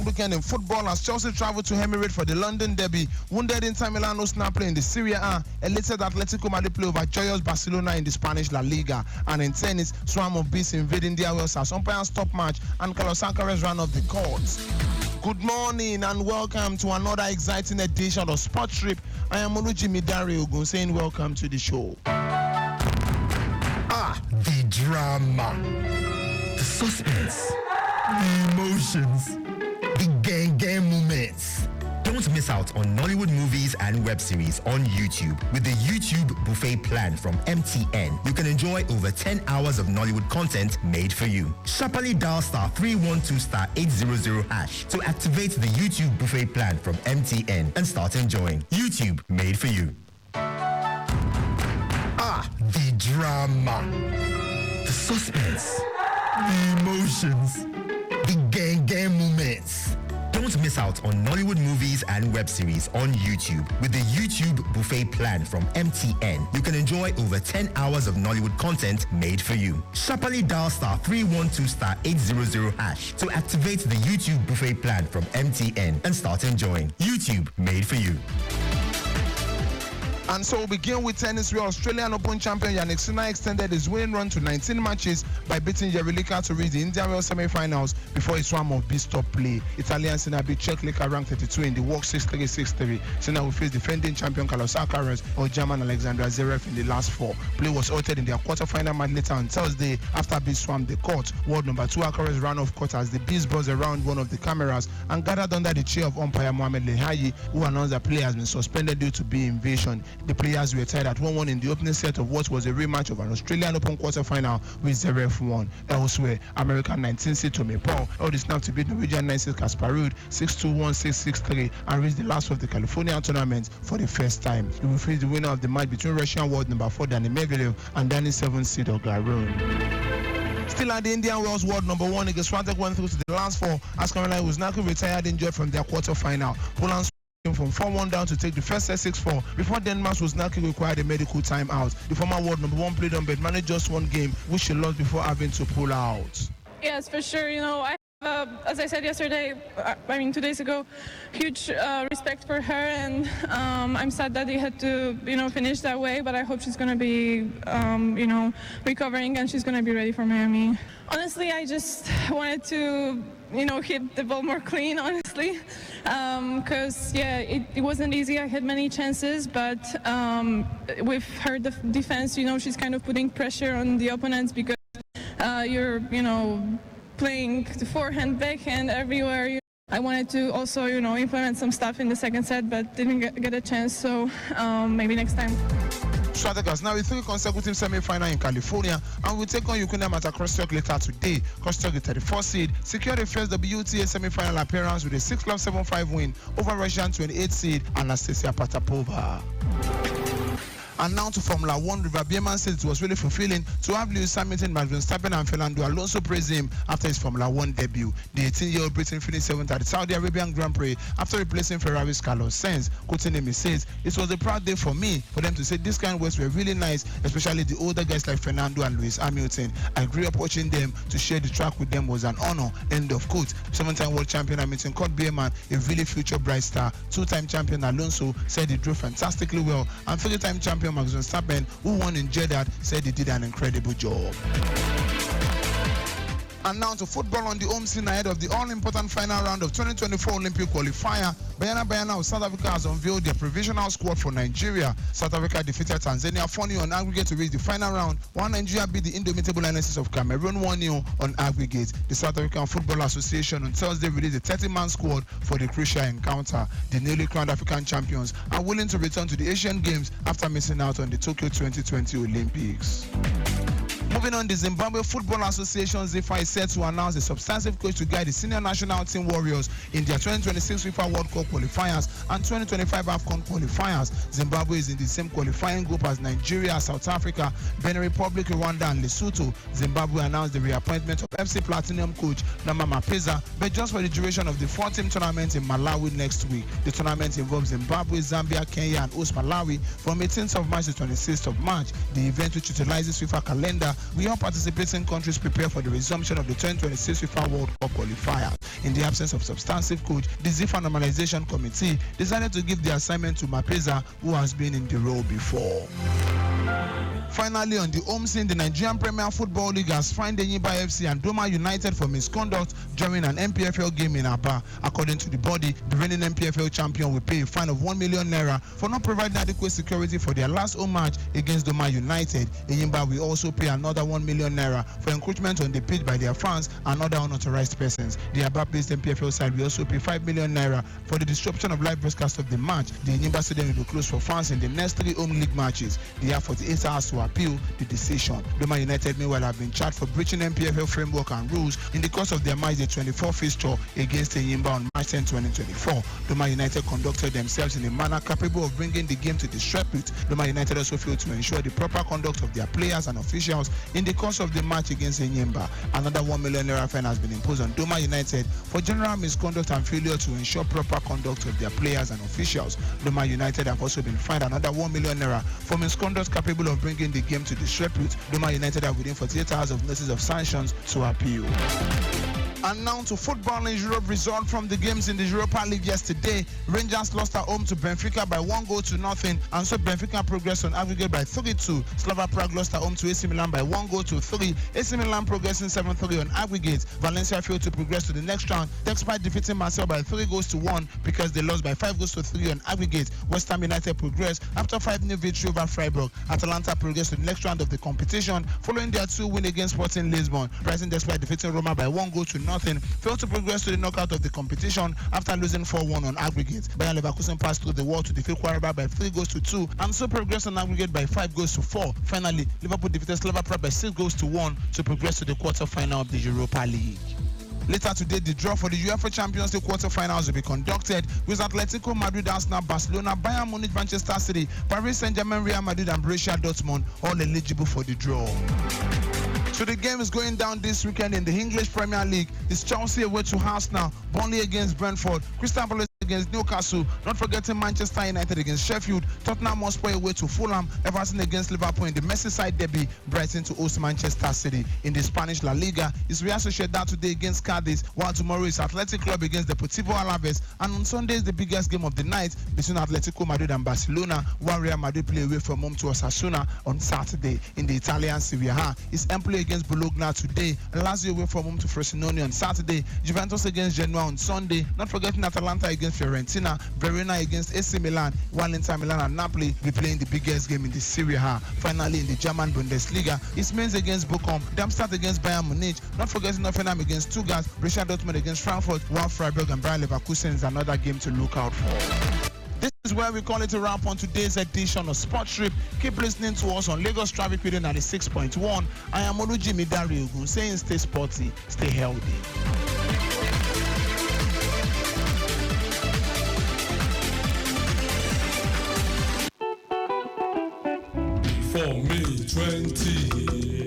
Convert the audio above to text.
packed weekend in football as Chelsea traveled to Emirates for the London derby. Wounded Inter Milan no snap play in the Serie A. Elated Atletico Madrid play over joyous Barcelona in the Spanish La Liga. And in tennis, swarm of beasts invading their wells as umpires stop match and Carlos Alcaraz ran off the court. Good morning and welcome to another exciting edition of Sports Trip. I am Olujimi Dare-Ogun saying welcome to the show. The drama, the suspense, the emotions, the gang moments. Don't miss out on Nollywood movies and web series on YouTube with the YouTube Buffet plan from MTN. You can enjoy over 10 hours of Nollywood content made for you. Sharply dial *312*800# to activate the YouTube Buffet plan from MTN and start enjoying. YouTube made for you. The drama, the suspense, the emotions, the gang moments. Don't miss out on Nollywood movies and web series on YouTube with the YouTube Buffet plan from MTN. You can enjoy over 10 hours of Nollywood content made for you. Sharply dial *312*800# to activate the YouTube Buffet plan from MTN and start enjoying. YouTube made for you. And so we'll begin with tennis, where Australian Open champion Jannik Sinner extended his winning run to 19 matches by beating Jerry to reach the Indian Wells semi-finals before his swarm of beast top play. Italian Sinner beat Czech Licker ranked 32 in the world 6-3, 6-3. Sinner will face defending champion Carlos Alcaraz or German Alexander Zverev in the last four. Play was altered in their quarter-final match later on Thursday after beast swarmed the court. World number 2 Alcaraz ran off court as the beast buzzed around one of the cameras and gathered under the chair of umpire Mohamed Lehayi, who announced that play has been suspended due to bee invasion. The players were tied at 1-1 in the opening set of what was a rematch of an Australian Open quarter-final with Zverev won. Elsewhere, American 19 seed Tommy Paul held the snap to beat Norwegian 9 seed Casper Ruud 6-2, 1-6, 6-3 and reached the last of the California tournament for the first time. He will face the winner of the match between Russian world number 4 Dani Medvedev and Dani 7 seed Garoon. Still at the Indian Wells world number 1, Igor Swiatek went through to the last four as Caroline Wozniacki retired injured from their quarter-final. Poland came from 4-1 down to take the first set 6-4 before Denmark's Wozniacki required a medical timeout. The former world number 1 played on but managed just one game, which she lost before having to pull out. Yes, for sure. As I said yesterday, 2 days ago, huge respect for her, and I'm sad that they had to, finish that way. But I hope she's going to be, recovering and she's going to be ready for Miami. Honestly, I just wanted to, hit the ball more clean, honestly, because it wasn't easy. I had many chances, but with her defense, she's kind of putting pressure on the opponents because you're, playing the forehand, backhand, everywhere. I wanted to also, implement some stuff in the second set, but didn't get a chance, so maybe next time. Swiatek has now a 3 consecutive semi-final in California and will take on Ukrainian Mata Kostyuk later today. Kostyuk, the 34th seed, secured the first WTA semi-final appearance with a 6-love 7-5 win over Russian 28th seed Anastasia Potapova. And now to Formula 1, River Bierman said it was really fulfilling to have Lewis Hamilton, Max Verstappen and Fernando Alonso praise him after his Formula 1 debut. The 18-year-old Briton finished 7th at the Saudi Arabian Grand Prix after replacing Ferrari's Carlos Sainz. Quoting him, he says, "It was a proud day for me for them to say these kind of words were really nice, especially the older guys like Fernando and Lewis Hamilton. I grew up watching them. To share the track with them was an honor." End of quote. 7-time world champion Hamilton called Bierman a really future bright star. 2-time champion Alonso said he drove fantastically well, and 3-time champion Max Verstappen, who won in Jeddah, said he did an incredible job. And now to football on the home scene ahead of the all-important final round of 2024 Olympic qualifier. Bayana of South Africa has unveiled their provisional squad for Nigeria. South Africa defeated Tanzania 4-0 on aggregate to reach the final round, while Nigeria beat the indomitable Lionesses of Cameroon 1-0 on aggregate. The South African Football Association on Thursday released a 30-man squad for the crucial encounter. The newly crowned African champions are willing to return to the Asian Games after missing out on the Tokyo 2020 Olympics. Moving on, the Zimbabwe Football Association ZIFA is set to announce a substantive coach to guide the senior national team Warriors in their 2026 FIFA World Cup qualifiers and 2025 AFCON qualifiers. Zimbabwe is in the same qualifying group as Nigeria, South Africa, Benin Republic, Rwanda, and Lesotho. Zimbabwe announced the reappointment of FC Platinum coach Nama Mapeza, but just for the duration of the 4-team tournament in Malawi next week. The tournament involves Zimbabwe, Zambia, Kenya, and host Malawi from 18th of March to 26th of March. The event, which utilizes FIFA calendar, we all participating countries prepare for the resumption of the 2026 FIFA World Cup qualifiers. In the absence of substantive coach, the FIFA Normalization Committee decided to give the assignment to Mapeza, who has been in the role before. Finally, on the home scene, the Nigerian Premier Football League has fined Enyimba FC and Doma United for misconduct during an MPFL game in Aba. According to the body, the reigning MPFL champion will pay a fine of 1 million naira for not providing adequate security for their last home match against Doma United. Enyimba will also pay another 1 million naira for encroachment on the pitch by their fans and other unauthorized persons. The Aba-based MPFL side will also pay 5 million naira for the disruption of live broadcast of the match. The Enyimba Stadium will be closed for fans in the next 3 home league matches. They have 48 hours to appeal the decision. Doma United, meanwhile, have been charged for breaching MPFL framework and rules in the course of their match, the 24th fixture against Enyimba on March 10, 2024. Doma United conducted themselves in a manner capable of bringing the game to disrepute. Doma United also failed to ensure the proper conduct of their players and officials in the course of the match against Enyimba. Another 1 million naira fine has been imposed on Doma United for general misconduct and failure to ensure proper conduct of their players and officials. Doma United have also been fined another 1 million naira for misconduct capable of bringing the game to disrepute. Doma United are within 48 hours of notice of sanctions to appeal. And now to football in Europe. Result from the games in the Europa League yesterday. Rangers lost at home to Benfica by 1-0, and so Benfica progressed on aggregate by 3-2. Slava Prague lost at home to AC Milan by 1-3. AC Milan progressing 7-3 on aggregate. Valencia failed to progress to the next round despite defeating Marseille by 3-1 because they lost by 5-3 on aggregate. West Ham United progressed after 5-0 victory over Freiburg. Atalanta progressed to the next round of the competition following their 2 win against Sporting Lisbon. Brighton, despite defeating Roma by 1-0, failed to progress to the knockout of the competition after losing 4-1 on aggregate. Bayern Leverkusen passed through the wall to defeat Quaraba by 3-2 and so progressed on aggregate by 5-4. Finally, Liverpool defeated Slava Prague by 6-1 to progress to the quarter-final of the Europa League. Later today, the draw for the UEFA Champions League quarter-finals will be conducted with Atletico Madrid, Arsenal, Barcelona, Bayern Munich, Manchester City, Paris Saint-Germain, Real Madrid and Borussia Dortmund all eligible for the draw. So the game is going down this weekend in the English Premier League. It's Chelsea away to Arsenal, Burnley against Brentford, Crystal Palace against Newcastle, not forgetting Manchester United against Sheffield, Tottenham Hotspur away to Fulham, Everton against Liverpool in the Merseyside derby, Brighton to host Manchester City. In the Spanish La Liga, it's Real Sociedad today against Cadiz, while tomorrow is Athletic Club against Deportivo Alaves, and on Sunday is the biggest game of the night between Atletico Madrid and Barcelona, while Real Madrid play away from home to Osasuna on Saturday. In the Italian Serie A, it's Empoli against Bologna today, Lazio away from home to Frosinone on Saturday, Juventus against Genoa on Sunday, not forgetting Atalanta against Fiorentina, Verona against AC Milan, while Inter Milan and Napoli be playing the biggest game in the Serie A. Finally, in the German Bundesliga, it's Mainz against Bochum, Darmstadt against Bayern Munich, not forgetting Hoffenheim against Stuttgart, Borussia Dortmund against Frankfurt, while Freiburg and Bayer Leverkusen is another game to look out for. This is where we call it a wrap on today's edition of Sports Trip. Keep listening to us on Lagos Traffic Radio 96.1. I am Olujimi Dare-Ogun saying stay sporty, stay healthy. For me, 20.